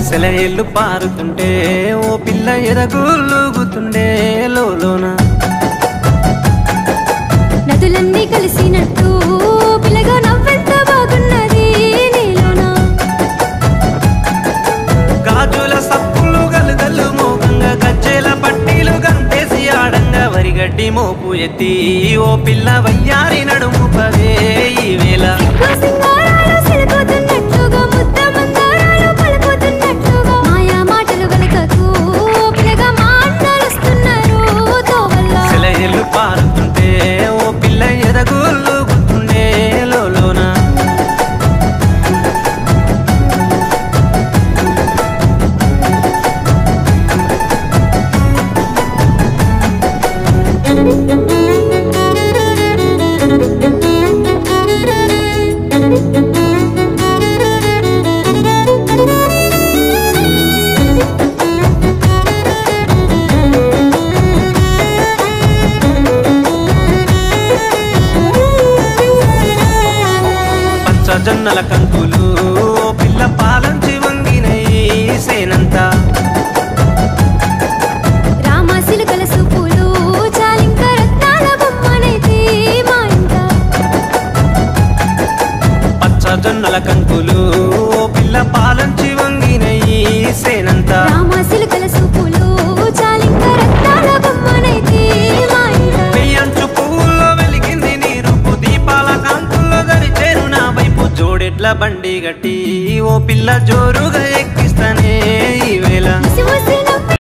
సెలయేళ్ళు పారుతుంటే ఓ పిల్ల ఎదగులుగుతుండే లోలోన నదులన్నీ కలిసినట్టు పిల్లగా నవ్వెంత బాగున్నది నీలోన గాజుల సప్పులు గలుగల్లు మోగంగా గజ్జెల పట్టీలు గంటేసి ఆడంగా వరిగడ్డి మోపు ఎత్తి ఓ పిల్ల వయ్యారి నడుము పదే ఈ వేళ పారుతుంటే ఓ పిల్ల ఎదగులుగుతుండే లోలోన జొన్నల కంకులు పిల్ల పాలంచి వంగినయి సేనంతా రామసిలుకల సూపులు చాలింక రత్నాల బొమ్మనైతే మా ఇంట పచ్చ జొన్నల కంకులు పిల్ల పాలంచి వంగినయి సేనంతా రామసిలుకల సూపులు చాలింక రత్నాల బొమ్మనైతే మా ఇంట పెయ్యంచు పువ్వుల్లో వెలిగింది నీ రూపు దీపాల కాంతుల్లో దరిచేరు నా వైపు జోడెట్ల బండి గట్టి ఓ పిల్ల జోరుగా ఎక్కిస్తానే ఈ వేళ